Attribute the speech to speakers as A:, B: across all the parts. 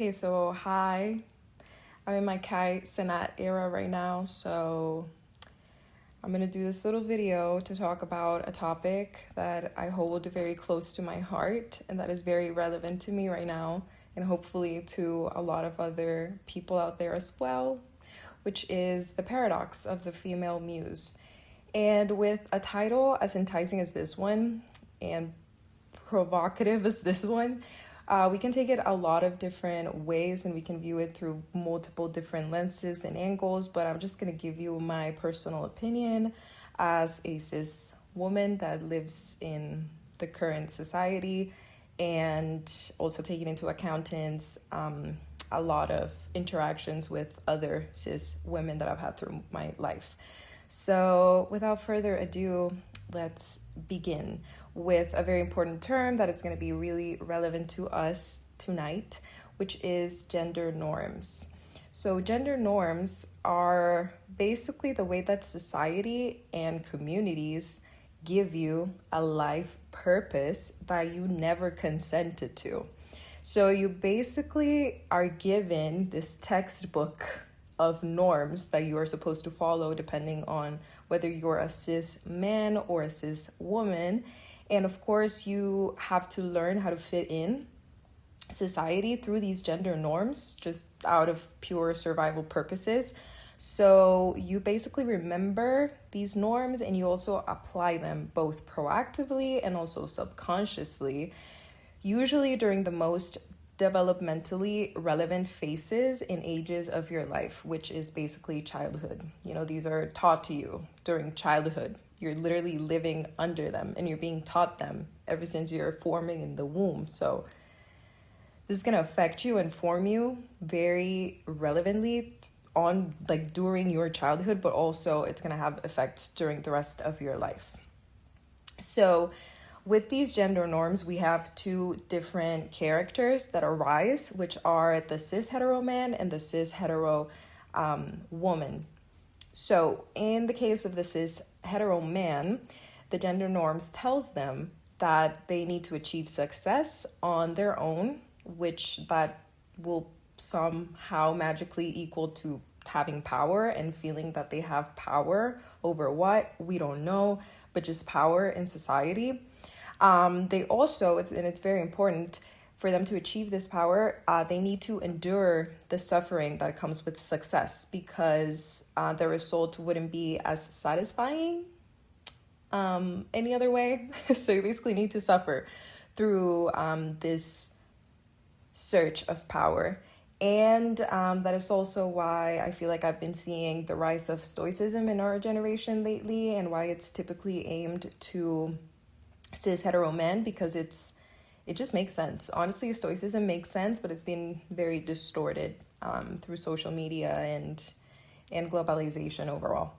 A: Okay, so hi. I'm in my Kai Senat era right now, so I'm gonna do this little video to talk about a topic that I hold very close to my heart and that is very relevant to me right now, and hopefully to a lot of other people out there as well, which is the paradox of the female muse. And with a title as enticing as this one and provocative as this one, we can take it a lot of different ways and we can view it through multiple different lenses and angles, but I'm just going to give you my personal opinion as a cis woman that lives in the current society, and also taking into account a lot of interactions with other cis women that I've had through my life. So without further ado, let's begin with a very important term that is going to be really relevant to us tonight, which is gender norms. So gender norms are basically the way that society and communities give you a life purpose that you never consented to. So you basically are given this textbook of norms that you are supposed to follow depending on whether you're a cis man or a cis woman. And of course, you have to learn how to fit in society through these gender norms, just out of pure survival purposes. So you basically remember these norms and you also apply them both proactively and also subconsciously, usually during the most developmentally relevant phases and ages of your life, which is basically childhood. You know, these are taught to you during childhood. You're literally living under them and you're being taught them ever since you're forming in the womb. So this is going to affect you and form you very relevantly on during your childhood, but also it's going to have effects during the rest of your life. So with these gender norms, we have two different characters that arise, which are the cis hetero man and the cis hetero woman. So in the case of the cis hetero man, the gender norms tells them that they need to achieve success on their own, which that will somehow magically equal to having power and feeling that they have power over what, we don't know, but just power in society. They also, it's very important for them to achieve this power, they need to endure the suffering that comes with success, because the result wouldn't be as satisfying any other way. So you basically need to suffer through this search of power. And that is also why I feel like I've been seeing the rise of stoicism in our generation lately, and why it's typically aimed to cis hetero men, because it just makes sense. Honestly, stoicism makes sense, but it's been very distorted through social media and globalization overall.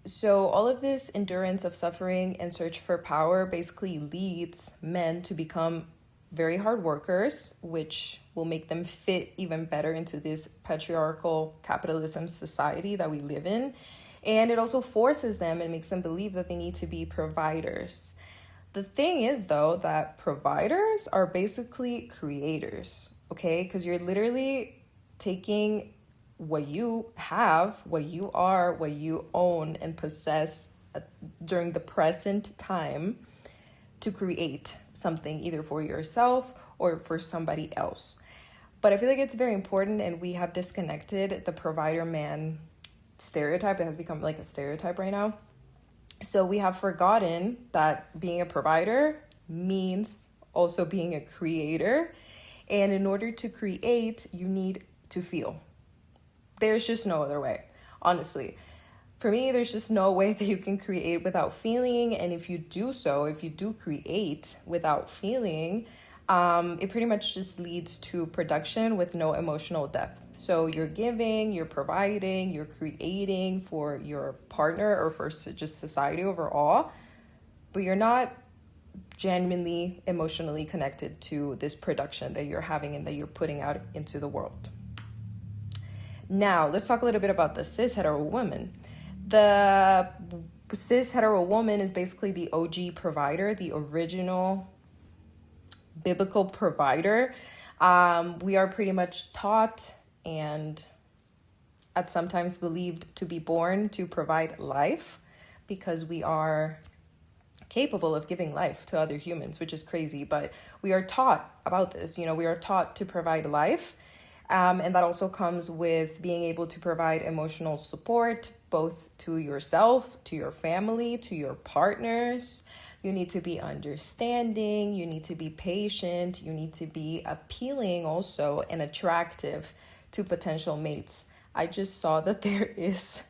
A: So all of this endurance of suffering and search for power basically leads men to become very hard workers, which will make them fit even better into this patriarchal capitalism society that we live in. And it also forces them and makes them believe that they need to be providers. The thing is, though, that providers are basically creators, okay? Because you're literally taking what you have, what you are, what you own and possess during the present time to create something either for yourself or for somebody else. But I feel like it's very important, and we have disconnected the provider man stereotype. It has become like a stereotype right now. So we have forgotten that being a provider means also being a creator. And in order to create, you need to feel. There's just no other way, honestly. For me, there's just no way that you can create without feeling. And if you do create without feeling, it pretty much just leads to production with no emotional depth. So you're giving, you're providing, you're creating for your partner or for just society overall, but you're not genuinely emotionally connected to this production that you're having and that you're putting out into the world. Now, let's talk a little bit about the cis hetero woman. The cis hetero woman is basically the OG provider, the original biblical provider. We are pretty much taught and at sometimes believed to be born to provide life because we are capable of giving life to other humans, which is crazy, but we are taught about this. We are taught to provide life. And that also comes with being able to provide emotional support, both to yourself, to your family, to your partners. You need to be understanding, you need to be patient, you need to be appealing also and attractive to potential mates. I just saw that there is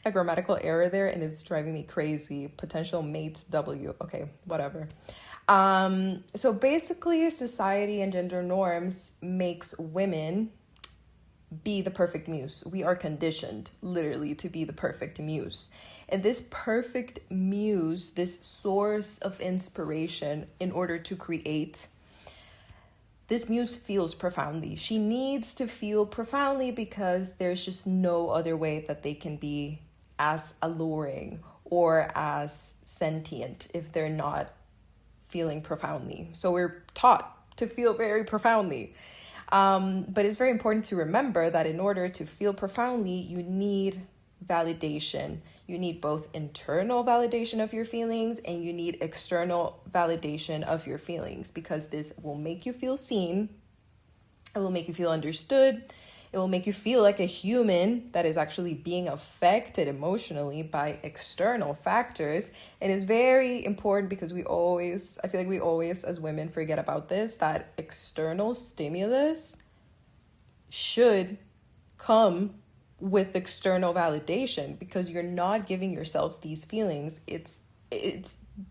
A: a grammatical error there and it's driving me crazy. Potential mates W. Okay, whatever. So basically society and gender norms makes women be the perfect muse. We are conditioned literally to be the perfect muse. And this perfect muse, this source of inspiration in order to create, this muse feels profoundly. She needs to feel profoundly because there's just no other way that they can be as alluring or as sentient if they're not feeling profoundly. So we're taught to feel very profoundly. But it's very important to remember that in order to feel profoundly, you need validation. You need both internal validation of your feelings and you need external validation of your feelings, because this will make you feel seen. It will make you feel understood. It will make you feel like a human that is actually being affected emotionally by external factors. And it's very important because I feel like we always as women forget about this, that external stimulus should come with external validation, because you're not giving yourself these feelings. It's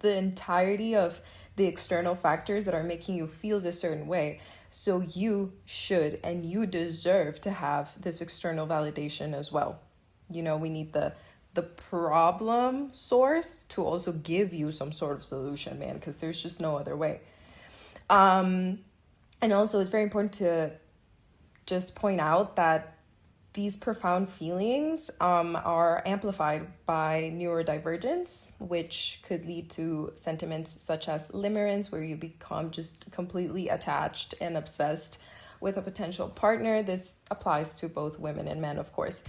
A: the entirety of the external factors that are making you feel this certain way. So you should and you deserve to have this external validation as well. We need the problem source to also give you some sort of solution, man, because there's just no other way. And also it's very important to just point out that these profound feelings are amplified by neurodivergence, which could lead to sentiments such as limerence, where you become just completely attached and obsessed with a potential partner. This applies to both women and men, of course.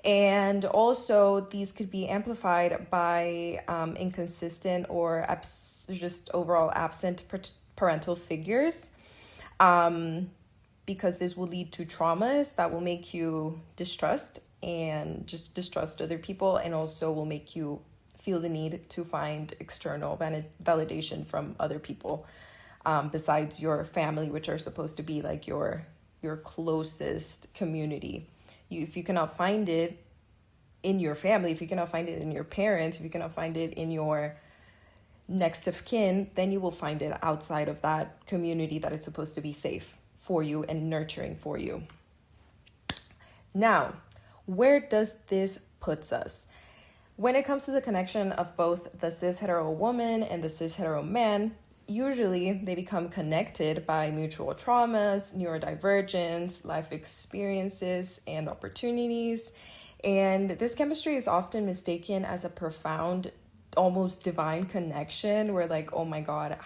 A: And also these could be amplified by inconsistent or just overall absent parental figures. Because this will lead to traumas that will make you distrust other people, and also will make you feel the need to find external validation from other people besides your family, which are supposed to be like your closest community. If you cannot find it in your family, if you cannot find it in your parents, if you cannot find it in your next of kin, then you will find it outside of that community that is supposed to be safe for you and nurturing for you. Now, where does this puts us? When it comes to the connection of both the cis hetero woman and the cis hetero man, usually they become connected by mutual traumas, neurodivergence, life experiences, and opportunities. And this chemistry is often mistaken as a profound, almost divine connection. Where like, oh my God,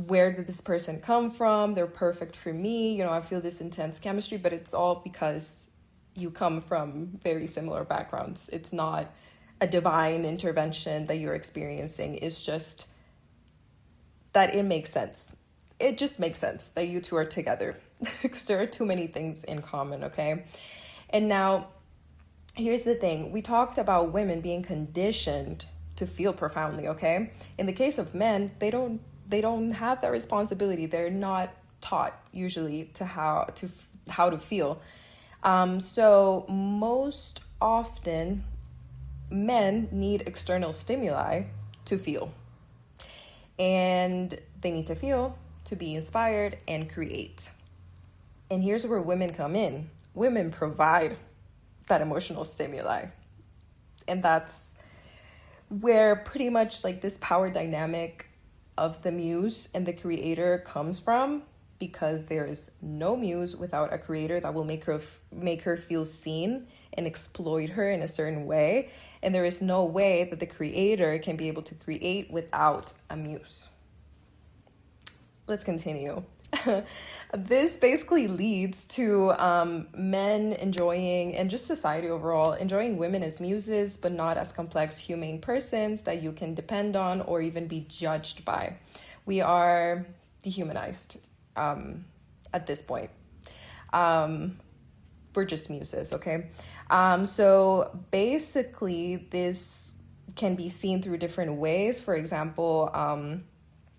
A: where did this person come from? They're perfect for me. I feel this intense chemistry, but it's all because you come from very similar backgrounds. It's not a divine intervention that you're experiencing. It's just that it makes sense. It just makes sense that you two are together because there are too many things in common, okay? And now, here's the thing. We talked about women being conditioned to feel profoundly, okay? In the case of men, they don't have that responsibility. They're not taught usually to how to feel. So most often men need external stimuli to feel. And they need to feel to be inspired and create. And here's where women come in. Women provide that emotional stimuli. And that's where pretty much like this power dynamic of the muse and the creator comes from, because there is no muse without a creator that will make her feel seen and exploit her in a certain way. And there is no way that the creator can be able to create without a muse. Let's continue. This basically leads to men enjoying, and just society overall, enjoying women as muses, but not as complex, humane persons that you can depend on or even be judged by. We are dehumanized at this point. We're just muses, okay? So basically, this can be seen through different ways. For example,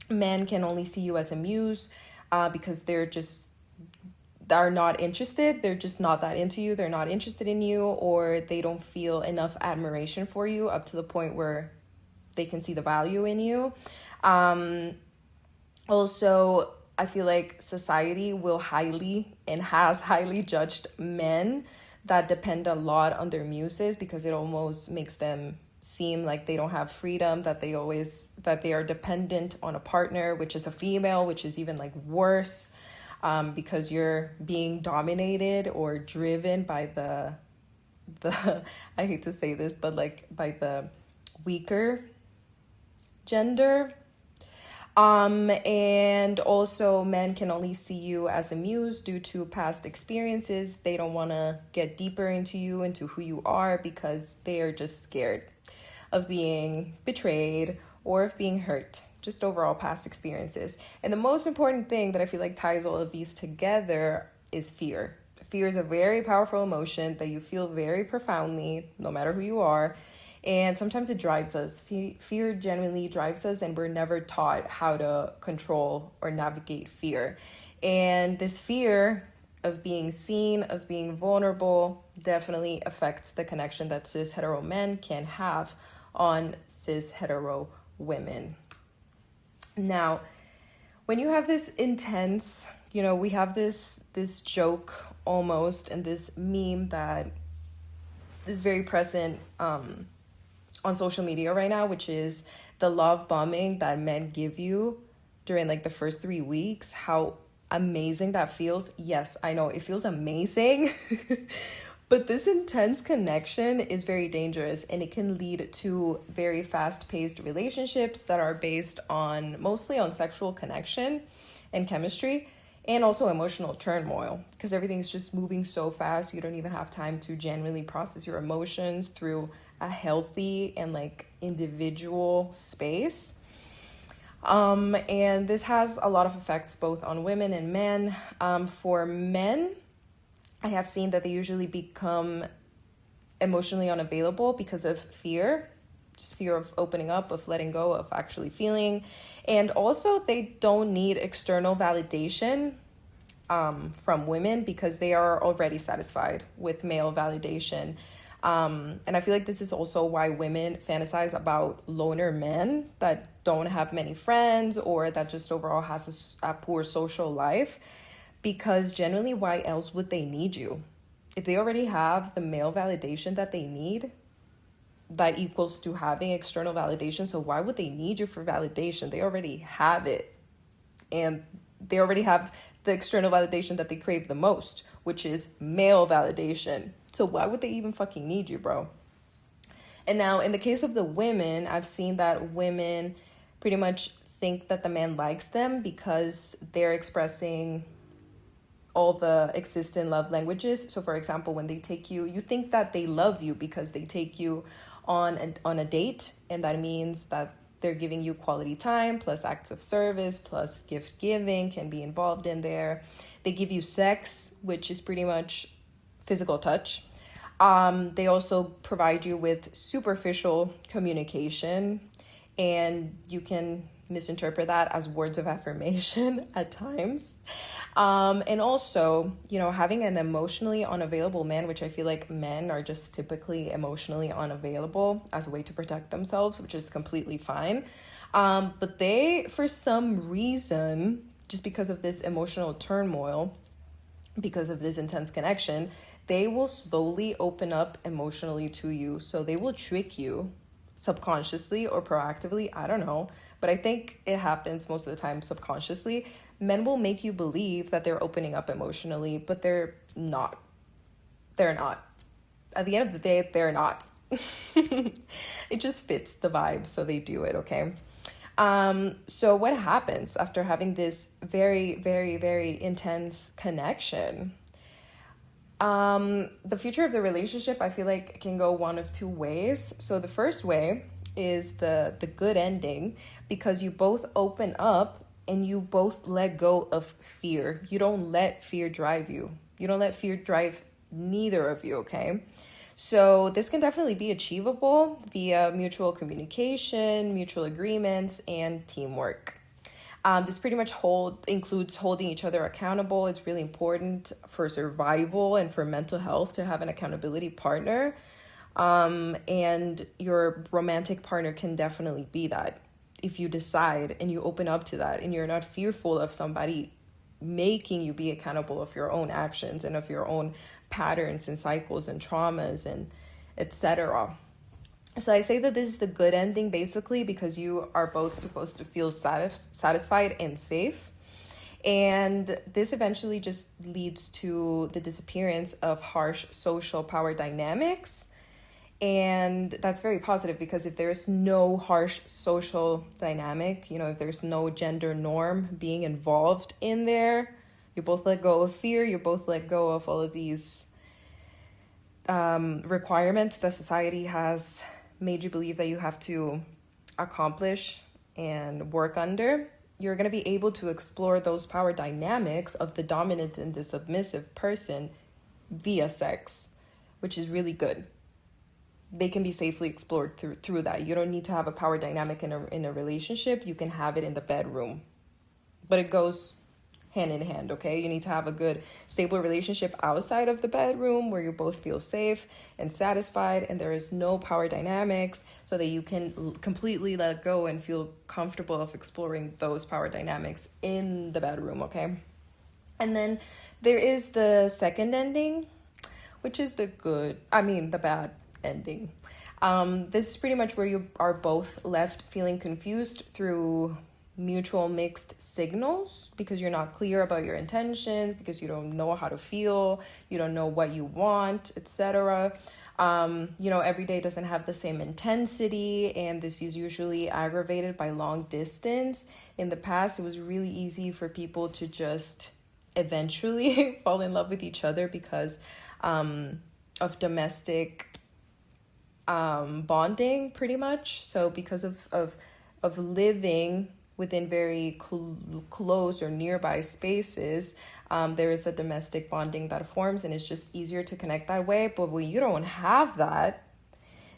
A: men can only see you as a muse because they're not interested. They're just not that into you. They're not interested in you, or they don't feel enough admiration for you up to the point where they can see the value in you. Also, I feel like society will highly and has highly judged men that depend a lot on their muses, because it almost makes them seem like they don't have freedom, that they are dependent on a partner, which is a female, which is even like worse, because you're being dominated or driven by the I hate to say this, but like by the weaker gender. And also men can only see you as a muse due to past experiences. They don't want to get deeper into you, into who you are, because they are just scared of being betrayed or of being hurt, just overall past experiences. And the most important thing that I feel like ties all of these together is fear. Fear is a very powerful emotion that you feel very profoundly, no matter who you are. And sometimes it drives us. Fear genuinely drives us, and we're never taught how to control or navigate fear. And this fear of being seen, of being vulnerable, definitely affects the connection that cis hetero men can have on cis hetero women. Now, when you have this intense, we have this joke almost, and this meme that is very present on social media right now, which is the love bombing that men give you during like the first 3 weeks, how amazing that feels. Yes, I know it feels amazing, but this intense connection is very dangerous, and it can lead to very fast-paced relationships that are based on mostly on sexual connection and chemistry, and also emotional turmoil, because everything's just moving so fast. You don't even have time to genuinely process your emotions through a healthy and like individual space. And this has a lot of effects both on women and men. For men, I have seen that they usually become emotionally unavailable because of fear, just fear of opening up, of letting go, of actually feeling. And also they don't need external validation from women, because they are already satisfied with male validation. And I feel like this is also why women fantasize about loner men that don't have many friends, or that just overall has a poor social life, because generally, why else would they need you? If they already have the male validation that they need, that equals to having external validation. So why would they need you for validation? They already have it. And they already have the external validation that they crave the most, which is male validation. So why would they even fucking need you, bro? And now in the case of the women, I've seen that women pretty much think that the man likes them because they're expressing all the existing love languages. So for example, when they take you, you think that they love you because they take you on a date, and that means that they're giving you quality time plus acts of service plus gift giving can be involved in there. They give you sex, which is pretty much physical touch. They also provide you with superficial communication, and you can misinterpret that as words of affirmation at times. And also, having an emotionally unavailable man, which I feel like men are just typically emotionally unavailable as a way to protect themselves, which is completely fine. But they, for some reason, just because of this emotional turmoil, because of this intense connection, they will slowly open up emotionally to you. So they will trick you subconsciously or proactively. I don't know. But I think it happens most of the time subconsciously. Men will make you believe that they're opening up emotionally, but they're not. They're not. At the end of the day, they're not. It just fits the vibe, so they do it, okay? So what happens after having this very, very, very intense connection? The future of the relationship, I feel like, can go one of two ways. So the first way is the good ending, because you both open up and you both let go of fear. You don't let fear drive you. You don't let fear drive neither of you, okay? So this can definitely be achievable via mutual communication, mutual agreements, and teamwork. This pretty much includes holding each other accountable. It's really important for survival and for mental health to have an accountability partner. And your romantic partner can definitely be that if you decide and you open up to that and you're not fearful of somebody making you be accountable of your own actions and of your own patterns and cycles and traumas and etc. So I say that this is the good ending basically because you are both supposed to feel satisfied and safe. And this eventually just leads to the disappearance of harsh social power dynamics. And that's very positive because if there's no harsh social dynamic, if there's no gender norm being involved in there, you both let go of fear, you both let go of all of these requirements that society has made you believe that you have to accomplish and work under. You're going to be able to explore those power dynamics of the dominant and the submissive person via sex, which is really good. They can be safely explored through that. You don't need to have a power dynamic in a relationship. You can have it in the bedroom, but it goes hand in hand, okay? You need to have a good, stable relationship outside of the bedroom where you both feel safe and satisfied and there is no power dynamics, so that you can completely let go and feel comfortable of exploring those power dynamics in the bedroom, okay? And then there is the second ending, which is the bad ending. This is pretty much where you are both left feeling confused through mutual mixed signals because you're not clear about your intentions, because you don't know how to feel, you don't know what you want, etc. Every day doesn't have the same intensity, and this is usually aggravated by long distance. In the past, it was really easy for people to just eventually fall in love with each other because of domestic bonding, pretty much. So because of living within very close or nearby spaces, there is a domestic bonding that forms, and it's just easier to connect that way. But when you don't have that,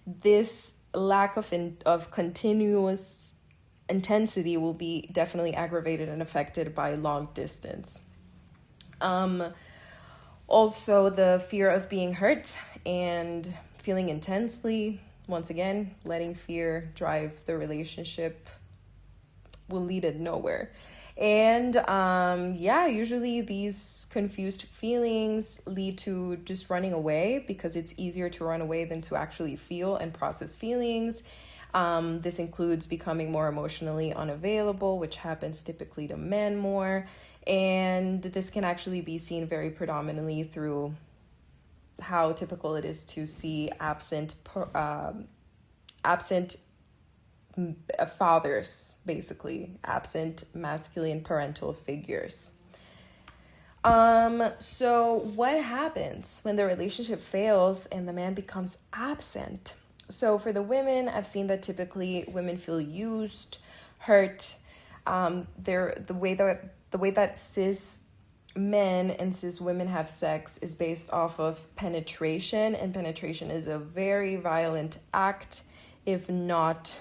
A: this lack of continuous intensity will be definitely aggravated and affected by long distance. Also, the fear of being hurt and feeling intensely, once again, letting fear drive the relationship will lead it nowhere. And usually these confused feelings lead to just running away because it's easier to run away than to actually feel and process feelings. This includes becoming more emotionally unavailable, which happens typically to men more. And this can actually be seen very predominantly through how typical it is to see absent fathers, basically absent masculine parental figures. So what happens when the relationship fails and the man becomes absent? So for the women, I've seen that typically women feel used, hurt. The way that cis men and cis women have sex is based off of penetration, and penetration is a very violent act if not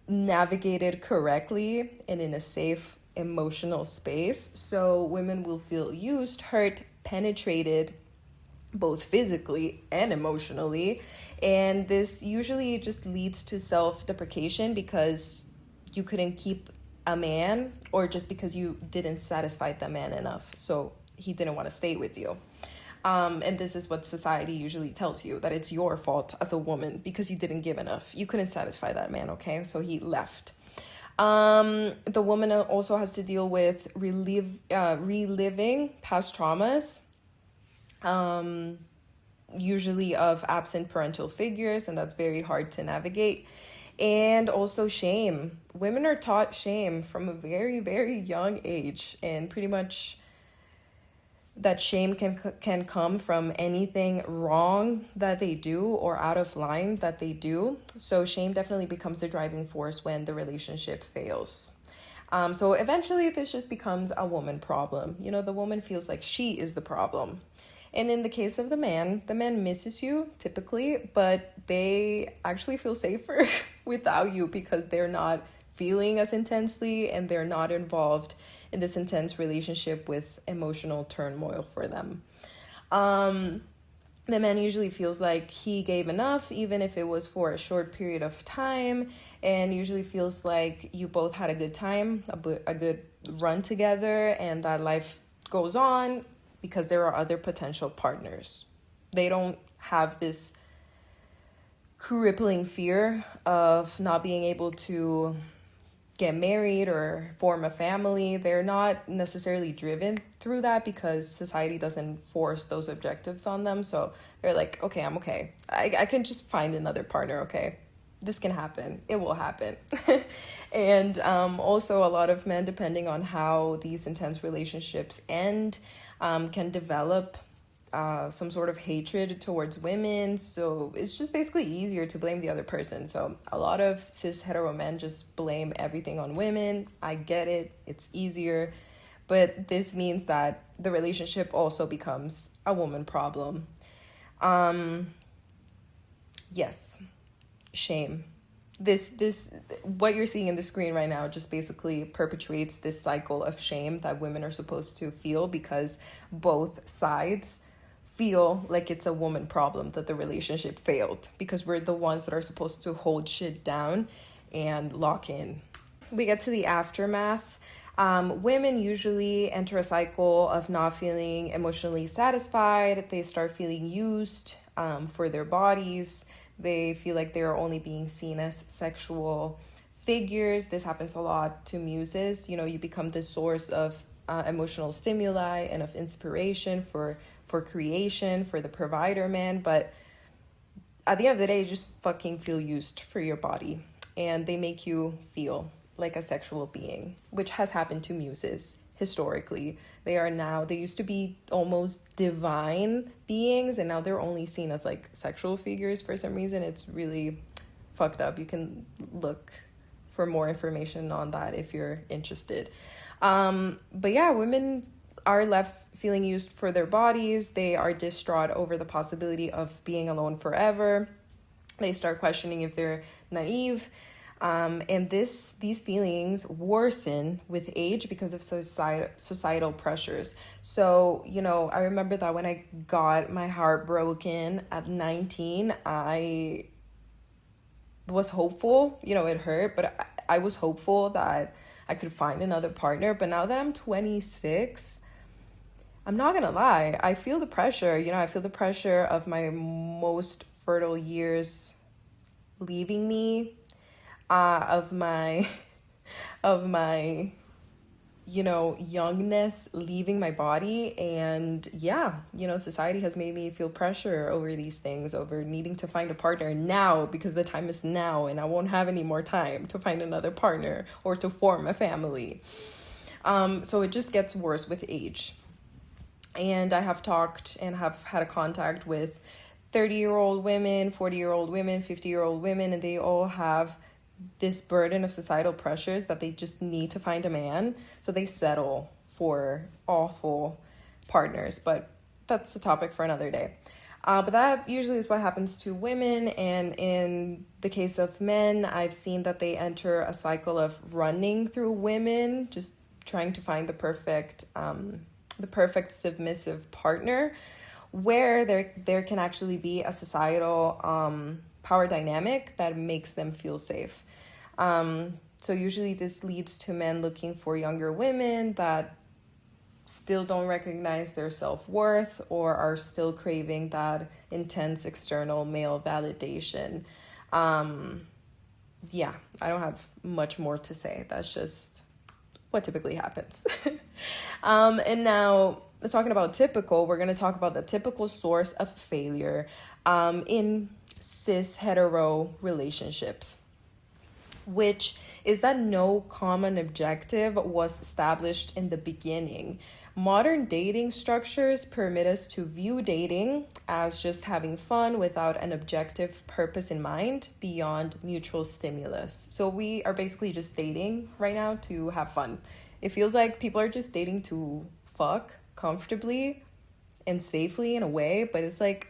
A: navigated correctly and in a safe emotional space. So women will feel used, hurt, penetrated, both physically and emotionally. And this usually just leads to self-deprecation because you couldn't keep a man, or just because you didn't satisfy the man enough, so he didn't want to stay with you. And this is what society usually tells you, that it's your fault as a woman because you didn't give enough. You couldn't satisfy that man, okay? So he left. The woman also has to deal with reliving past traumas, usually of absent parental figures, and that's very hard to navigate. And also shame. Women are taught shame from a very, very young age, and pretty much that shame can come from anything wrong that they do or out of line that they do. So shame definitely becomes the driving force when the relationship fails. So eventually this just becomes a woman problem. You know, the woman feels like she is the problem. And in the case of the man misses you typically, but they actually feel safer without you because they're not feeling as intensely and they're not involved in this intense relationship with emotional turmoil for them. The man usually feels like he gave enough, even if it was for a short period of time, and usually feels like you both had a good time, a good run together, and that life goes on because there are other potential partners. They don't have this crippling fear of not being able to get married or form a family. They're not necessarily driven through that because society doesn't force those objectives on them. So they're like, okay, I'm okay. I can just find another partner, okay? This can happen. It will happen. And also a lot of men, depending on how these intense relationships end, can develop some sort of hatred towards women. So it's just basically easier to blame the other person. So a lot of cis hetero men just blame everything on women. I get it. It's easier. But this means that the relationship also becomes a woman problem. Yes, shame. This what you're seeing in the screen right now just basically perpetuates this cycle of shame that women are supposed to feel because both sides feel like it's a woman problem that the relationship failed because we're the ones that are supposed to hold shit down and lock in. We get to the aftermath. Women usually enter a cycle of not feeling emotionally satisfied. They start feeling used for their bodies. They feel like they're only being seen as sexual figures. This happens a lot to muses. You know, you become the source of emotional stimuli and of inspiration for creation, for the provider man. But at the end of the day, you just fucking feel used for your body. And they make you feel like a sexual being, which has happened to muses historically. They used to be almost divine beings, and now they're only seen as like sexual figures for some reason. It's really fucked up. You can look for more information on that if you're interested. But yeah, women are left feeling used for their bodies. They are distraught over the possibility of being alone forever. They start questioning if they're naive. And these feelings worsen with age because of societal pressures. So, you know, I remember that when I got my heart broken at 19, I was hopeful. You know, it hurt, but I was hopeful that I could find another partner. But now that I'm 26, I'm not gonna lie, I feel the pressure. You know, I feel the pressure of my most fertile years leaving me, of my you know, youngness leaving my body. And yeah, you know, society has made me feel pressure over these things, over needing to find a partner now because the time is now and I won't have any more time to find another partner or to form a family. So it just gets worse with age. And I have talked and have had a contact with 30-year-old women, 40-year-old women, 50-year-old women, and they all have this burden of societal pressures that they just need to find a man. So they settle for awful partners. But that's a topic for another day. But that usually is what happens to women. And in the case of men, I've seen that they enter a cycle of running through women, just trying to find the perfect submissive partner, where there can actually be a societal power dynamic that makes them feel safe. So usually this leads to men looking for younger women that still don't recognize their self-worth or are still craving that intense external male validation. Yeah, I don't have much more to say. That's just what typically happens. And now, talking about typical, we're going to talk about the typical source of failure in cis hetero relationships. which is that no common objective was established in the beginning. Modern dating structures permit us to view dating as just having fun without an objective purpose in mind beyond mutual stimulus. So we are basically just dating right now to have fun. It feels like people are just dating to fuck comfortably and safely in a way, but it's like,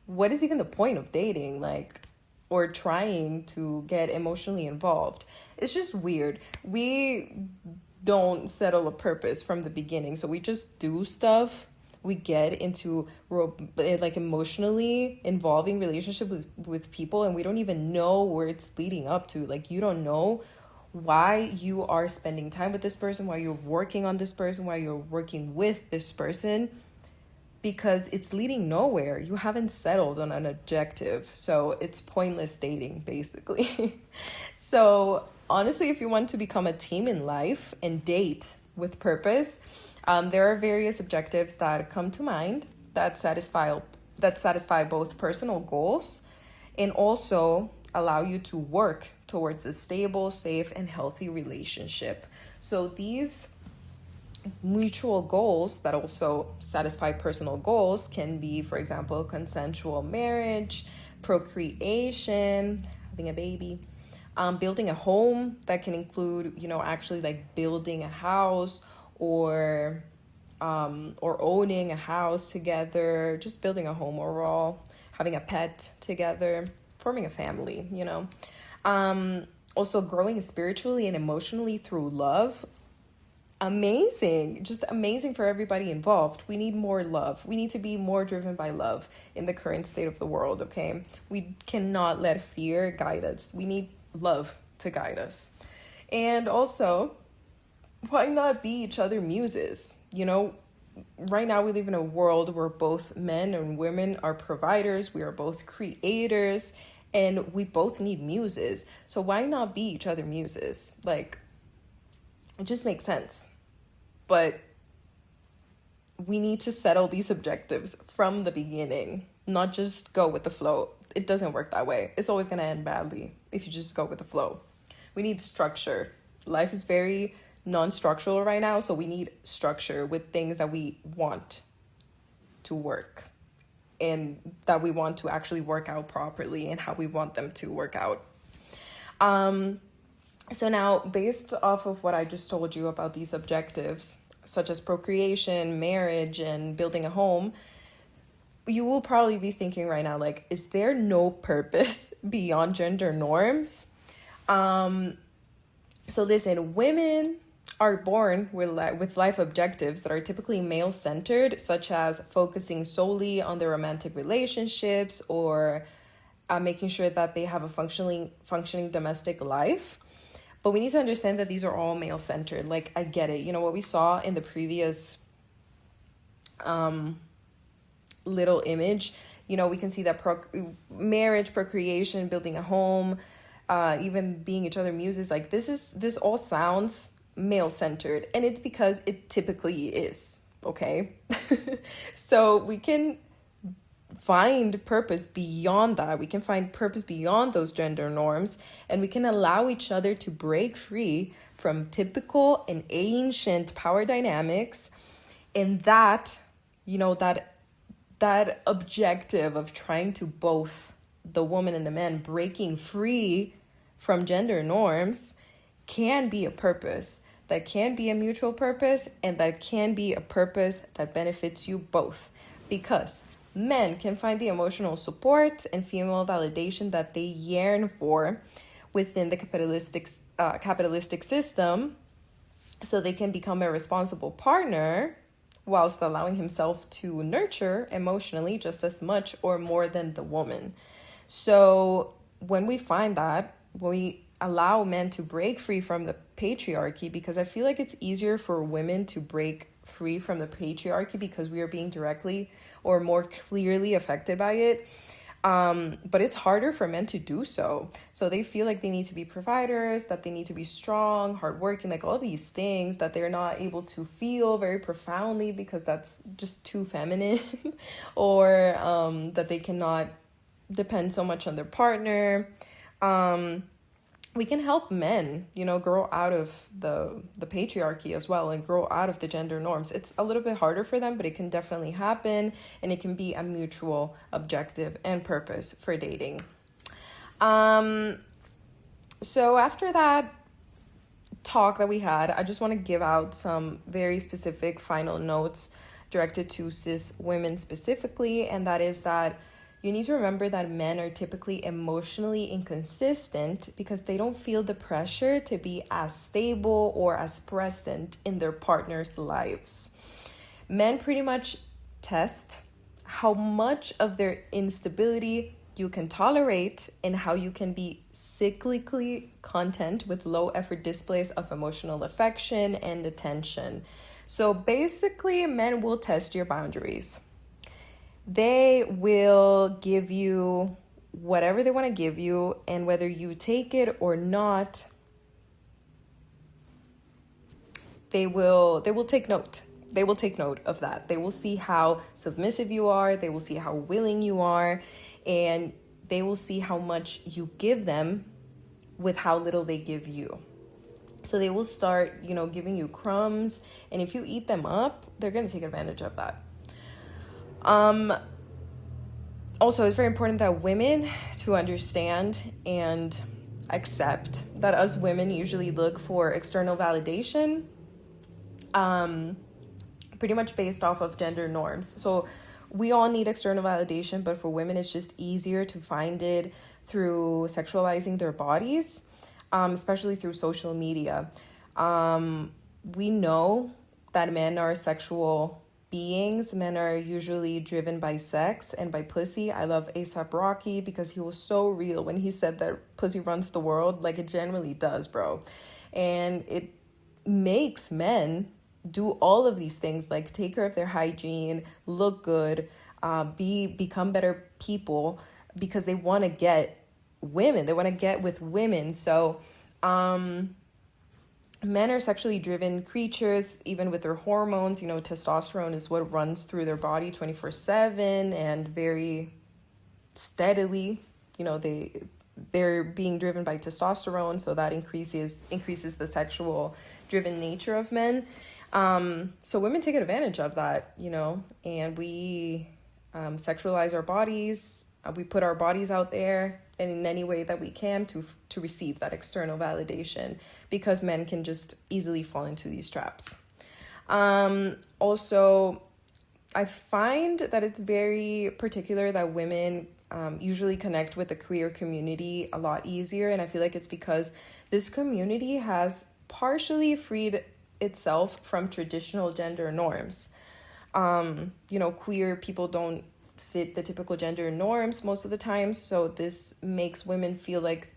A: what is even the point of dating? Like, or trying to get emotionally involved. It's just weird. We don't settle a purpose from the beginning. So we just do stuff. We get into like emotionally involving relationship with people, and we don't even know where it's leading up to. Like, you don't know why you are spending time with this person, why you're working on this person, why you're working with this person, because it's leading nowhere. You haven't settled on an objective. So it's pointless dating, basically. So honestly, if you want to become a team in life and date with purpose, there are various objectives that come to mind that satisfy both personal goals and also allow you to work towards a stable, safe, and healthy relationship. So these mutual goals that also satisfy personal goals can be, for example, consensual marriage, procreation, having a baby, building a home. That can include, actually like building a house or owning a house together, just building a home overall, having a pet together, forming a family, also growing spiritually and emotionally through love. Amazing, just amazing for everybody involved. We need more love. We need to be more driven by love in the current state of the world, okay? We cannot let fear guide us. We need love to guide us. And also, why not be each other muses? Right now we live in a world where both men and women are providers. We are both creators, and we both need muses. So why not be each other muses? Like, it just makes sense. But we need to settle these objectives from the beginning, not just go with the flow. It doesn't work that way. It's always going to end badly if you just go with the flow. We need structure. Life is very non-structural right now, so we need structure with things that we want to work and that we want to actually work out properly and how we want them to work out. So now, based off of what I just told you about these objectives, such as procreation, marriage, and building a home, you will probably be thinking right now, like, is there no purpose beyond gender norms? So listen, women are born with life objectives that are typically male-centered, such as focusing solely on their romantic relationships or making sure that they have a functioning domestic life. But we need to understand that these are all male-centered. Like, I get it. What we saw in the previous little image, we can see that marriage, procreation, building a home, even being each other muses, like this all sounds male-centered. And it's because it typically is, okay? So we can find purpose beyond that. We can find purpose beyond those gender norms, and we can allow each other to break free from typical and ancient power dynamics. And that, that objective of trying to both the woman and the man breaking free from gender norms can be a purpose. That can be a mutual purpose, and that can be a purpose that benefits you both, because men can find the emotional support and female validation that they yearn for within the capitalistic system, so they can become a responsible partner whilst allowing himself to nurture emotionally just as much or more than the woman. So when we find that, when we allow men to break free from the patriarchy, because I feel like it's easier for women to break free from the patriarchy because we are being directly or more clearly affected by it. But it's harder for men to do so. So they feel like they need to be providers, that they need to be strong, hardworking, like all these things that they're not able to feel very profoundly because that's just too feminine, or that they cannot depend so much on their partner. we can help men, grow out of the patriarchy as well, and grow out of the gender norms. It's a little bit harder for them, but it can definitely happen, and it can be a mutual objective and purpose for dating. So after that talk that we had, I just want to give out some very specific final notes directed to cis women specifically, and that is that you need to remember that men are typically emotionally inconsistent because they don't feel the pressure to be as stable or as present in their partner's lives. Men pretty much test how much of their instability you can tolerate and how you can be cyclically content with low effort displays of emotional affection and attention. So basically, men will test your boundaries. They will give you whatever they want to give you, and whether you take it or not, they will take note. They will take note of that. They will see how submissive you are. They will see how willing you are, and they will see how much you give them with how little they give you. So they will start, giving you crumbs, and if you eat them up, they're going to take advantage of that. Also, it's very important that women to understand and accept that us women usually look for external validation, pretty much based off of gender norms. So we all need external validation, but for women, it's just easier to find it through sexualizing their bodies, especially through social media. We know that men are sexual beings. Men are usually driven by sex and by pussy. I love A$AP Rocky because he was so real when he said that pussy runs the world. Like, it generally does, bro. And it makes men do all of these things, like take care of their hygiene, look good, become better people, because they want to get women. They want to get with women. So men are sexually driven creatures, even with their hormones. Testosterone is what runs through their body 24/7 and very steadily. They're being driven by testosterone, so that increases the sexual driven nature of men. So women take advantage of that, and we sexualize our bodies. We put our bodies out there in any way that we can to receive that external validation, because men can just easily fall into these traps. Also, I find that it's very particular that women usually connect with the queer community a lot easier, and I feel like it's because this community has partially freed itself from traditional gender norms. Queer people don't fit the typical gender norms most of the time, so this makes women feel like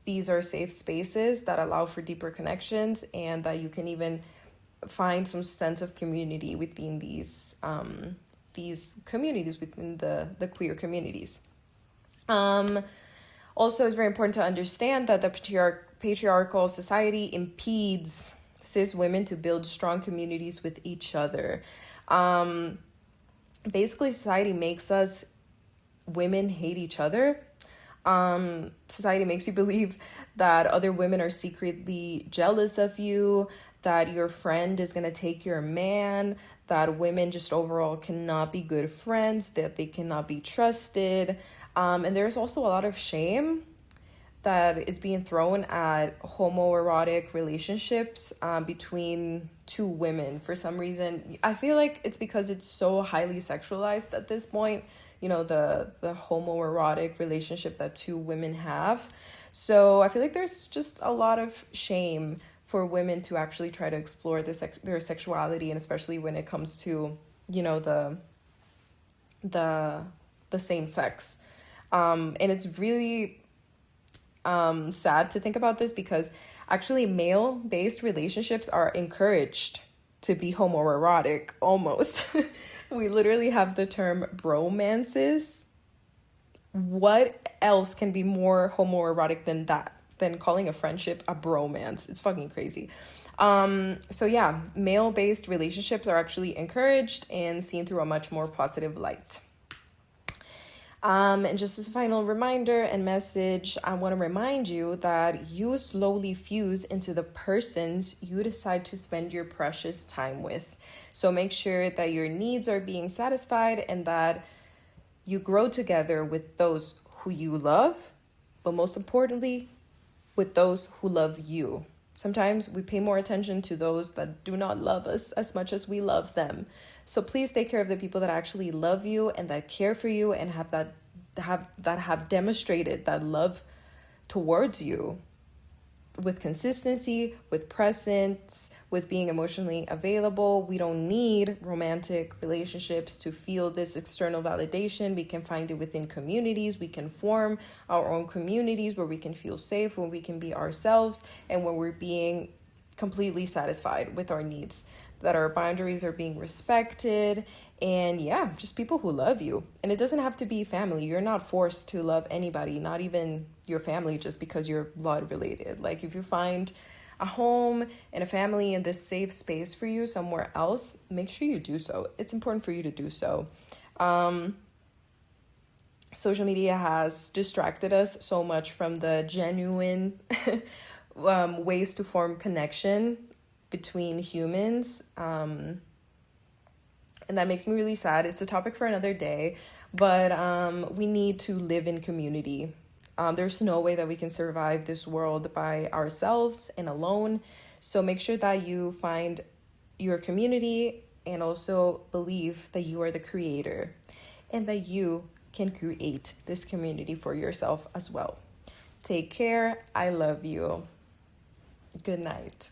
A: these are safe spaces that allow for deeper connections, and that you can even find some sense of community within these communities, within the queer communities. Also, it's very important to understand that the patriarchal society impedes cis women to build strong communities with each other. Basically, society makes us women hate each other. Society makes you believe that other women are secretly jealous of you, that your friend is going to take your man, that women just overall cannot be good friends, that they cannot be trusted. And there's also a lot of shame that is being thrown at homoerotic relationships between two women. For some reason, I feel like it's because it's so highly sexualized at this point, the homoerotic relationship that two women have. So I feel like there's just a lot of shame for women to actually try to explore their sexuality, and especially when it comes to, the same sex. And it's really sad to think about this, because actually male-based relationships are encouraged to be homoerotic almost. We literally have the term bromances. What else can be more homoerotic than that? Than calling a friendship a bromance? It's fucking crazy. So yeah, male-based relationships are actually encouraged and seen through a much more positive light. And just as a final reminder and message, I want to remind you that you slowly fuse into the persons you decide to spend your precious time with. So make sure that your needs are being satisfied and that you grow together with those who you love, but most importantly, with those who love you. Sometimes we pay more attention to those that do not love us as much as we love them. So please take care of the people that actually love you and that care for you and have demonstrated that love towards you with consistency, with presence, with being emotionally available. We don't need romantic relationships to feel this external validation. We can find it within communities. We can form our own communities where we can feel safe, where we can be ourselves, and when we're being completely satisfied with our needs, that our boundaries are being respected, and yeah, just people who love you. And it doesn't have to be family. You're not forced to love anybody, not even your family, just because you're blood related. Like if you find a home and a family in this safe space for you somewhere else, make sure you do so. It's important for you to do so. Social media has distracted us so much from the genuine ways to form connection between humans. And that makes me really sad. It's a topic for another day, but we need to live in community. There's no way that we can survive this world by ourselves and alone. So make sure that you find your community and also believe that you are the creator and that you can create this community for yourself as well. Take care. I love you. Good night.